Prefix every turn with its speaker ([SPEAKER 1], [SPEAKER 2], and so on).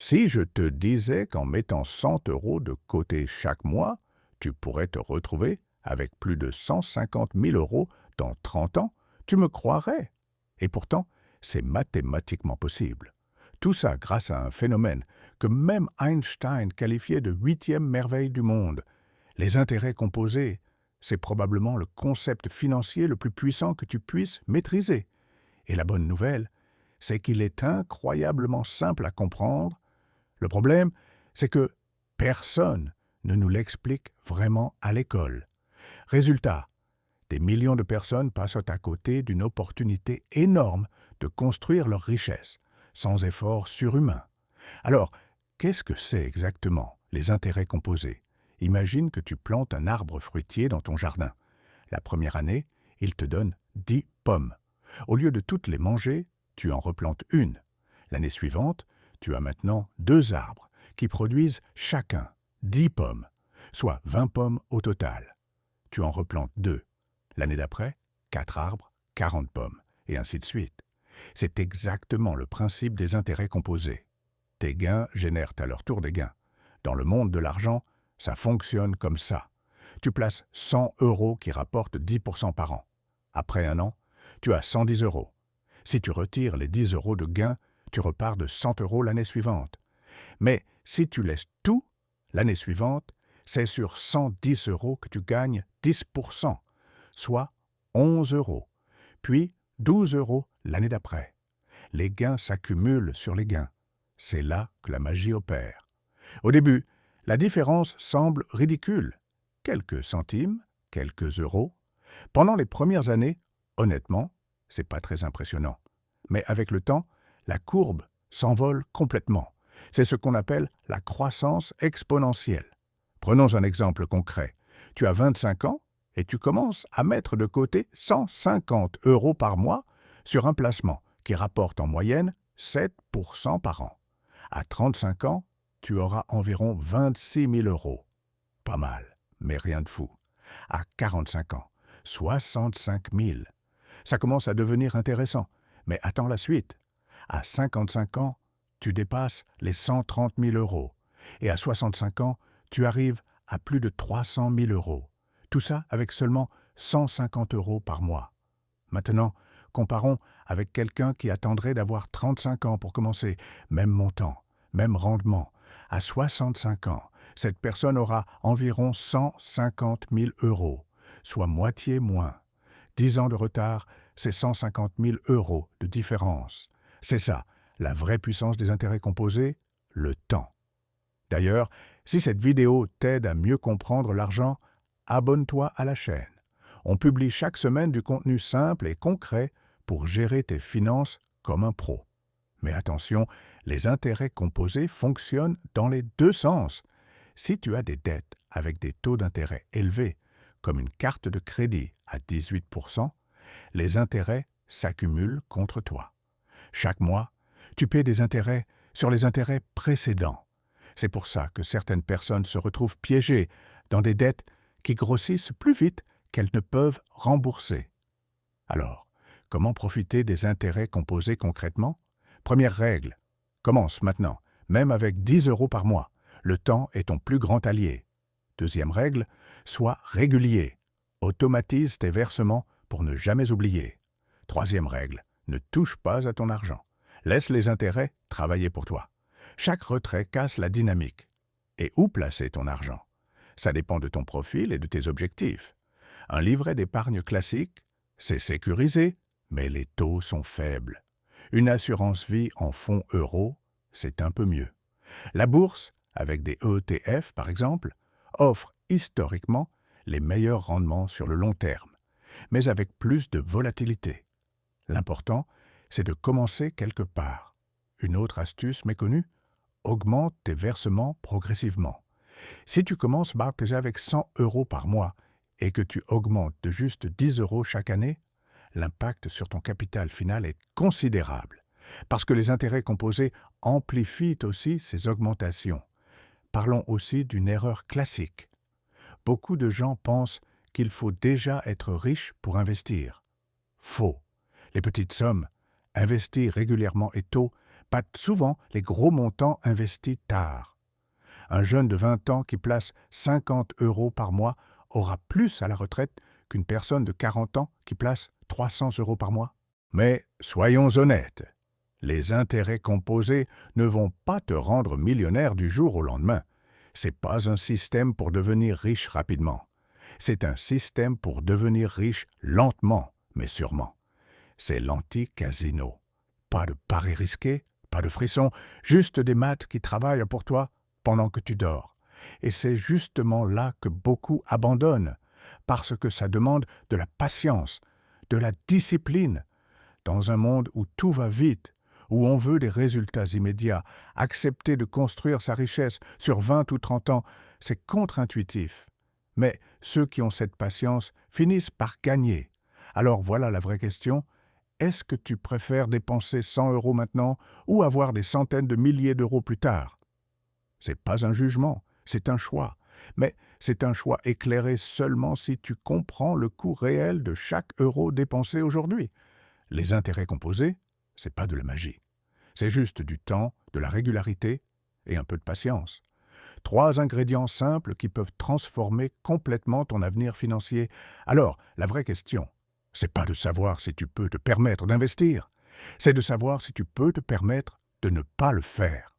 [SPEAKER 1] Si je te disais qu'en mettant 100 euros de côté chaque mois, tu pourrais te retrouver avec plus de 150 000 euros dans 30 ans, tu me croirais. Et pourtant, c'est mathématiquement possible. Tout ça grâce à un phénomène que même Einstein qualifiait de huitième merveille du monde. Les intérêts composés, c'est probablement le concept financier le plus puissant que tu puisses maîtriser. Et la bonne nouvelle, c'est qu'il est incroyablement simple à comprendre. Le problème, c'est que personne ne nous l'explique vraiment à l'école. Résultat, des millions de personnes passent à côté d'une opportunité énorme de construire leur richesse, sans effort surhumain. Alors, qu'est-ce que c'est exactement, les intérêts composés? Imagine que tu plantes un arbre fruitier dans ton jardin. La première année, il te donne 10 pommes. Au lieu de toutes les manger, tu en replantes une. L'année suivante, tu as maintenant 2 arbres qui produisent chacun 10 pommes, soit 20 pommes au total. Tu en replantes 2. L'année d'après, 4 arbres, 40 pommes, et ainsi de suite. C'est exactement le principe des intérêts composés. Tes gains génèrent à leur tour des gains. Dans le monde de l'argent, ça fonctionne comme ça. Tu places 100 euros qui rapportent 10% par an. Après un an, tu as 110 euros. Si tu retires les 10 euros de gains, tu repars de 100 euros l'année suivante. Mais si tu laisses tout, l'année suivante, c'est sur 110 euros que tu gagnes 10%, soit 11 euros, puis 12 euros l'année d'après. Les gains s'accumulent sur les gains. C'est là que la magie opère. Au début, la différence semble ridicule. Quelques centimes, quelques euros. Pendant les premières années, honnêtement, c'est pas très impressionnant. Mais avec le temps, la courbe s'envole complètement. C'est ce qu'on appelle la croissance exponentielle. Prenons un exemple concret. Tu as 25 ans et tu commences à mettre de côté 150 euros par mois sur un placement qui rapporte en moyenne 7% par an. À 35 ans, tu auras environ 26 000 euros. Pas mal, mais rien de fou. À 45 ans, 65 000. Ça commence à devenir intéressant, mais attends la suite. À 55 ans, tu dépasses les 130 000 euros. Et à 65 ans, tu arrives à plus de 300 000 euros. Tout ça avec seulement 150 euros par mois. Maintenant, comparons avec quelqu'un qui attendrait d'avoir 35 ans pour commencer. Même montant, même rendement. À 65 ans, cette personne aura environ 150 000 euros, soit moitié moins. 10 ans de retard, c'est 150 000 euros de différence. C'est ça, la vraie puissance des intérêts composés, le temps. D'ailleurs, si cette vidéo t'aide à mieux comprendre l'argent, abonne-toi à la chaîne. On publie chaque semaine du contenu simple et concret pour gérer tes finances comme un pro. Mais attention, les intérêts composés fonctionnent dans les deux sens. Si tu as des dettes avec des taux d'intérêt élevés, comme une carte de crédit à 18%, les intérêts s'accumulent contre toi. Chaque mois, tu paies des intérêts sur les intérêts précédents. C'est pour ça que certaines personnes se retrouvent piégées dans des dettes qui grossissent plus vite qu'elles ne peuvent rembourser. Alors, comment profiter des intérêts composés concrètement? Première règle, commence maintenant, même avec 10 euros par mois. Le temps est ton plus grand allié. Deuxième règle, sois régulier. Automatise tes versements pour ne jamais oublier. Troisième règle, ne touche pas à ton argent. Laisse les intérêts travailler pour toi. Chaque retrait casse la dynamique. Et où placer ton argent? Ça dépend de ton profil et de tes objectifs. Un livret d'épargne classique, c'est sécurisé, mais les taux sont faibles. Une assurance vie en fonds euros, c'est un peu mieux. La bourse, avec des ETF par exemple, offre historiquement les meilleurs rendements sur le long terme, mais avec plus de volatilité. L'important, c'est de commencer quelque part. Une autre astuce méconnue, augmente tes versements progressivement. Si tu commences déjà avec 100 euros par mois et que tu augmentes de juste 10 euros chaque année, l'impact sur ton capital final est considérable, parce que les intérêts composés amplifient aussi ces augmentations. Parlons aussi d'une erreur classique. Beaucoup de gens pensent qu'il faut déjà être riche pour investir. Faux. Les petites sommes, investies régulièrement et tôt, épatent souvent les gros montants investis tard. Un jeune de 20 ans qui place 50 € par mois aura plus à la retraite qu'une personne de 40 ans qui place 300 € par mois. Mais soyons honnêtes, les intérêts composés ne vont pas te rendre millionnaire du jour au lendemain. C'est pas un système pour devenir riche rapidement. C'est un système pour devenir riche lentement, mais sûrement. C'est l'anti-casino. Pas de paris risqués, pas de frissons, juste des maths qui travaillent pour toi pendant que tu dors. Et c'est justement là que beaucoup abandonnent, parce que ça demande de la patience, de la discipline. Dans un monde où tout va vite, où on veut des résultats immédiats, accepter de construire sa richesse sur 20 ou 30 ans, c'est contre-intuitif. Mais ceux qui ont cette patience finissent par gagner. Alors voilà la vraie question. Est-ce que tu préfères dépenser 100 € maintenant ou avoir des centaines de milliers d'euros plus tard? C'est pas un jugement, c'est un choix. Mais c'est un choix éclairé seulement si tu comprends le coût réel de chaque euro dépensé aujourd'hui. Les intérêts composés, c'est pas de la magie. C'est juste du temps, de la régularité et un peu de patience. 3 ingrédients simples qui peuvent transformer complètement ton avenir financier. Alors, la vraie question, c'est pas de savoir si tu peux te permettre d'investir, c'est de savoir si tu peux te permettre de ne pas le faire.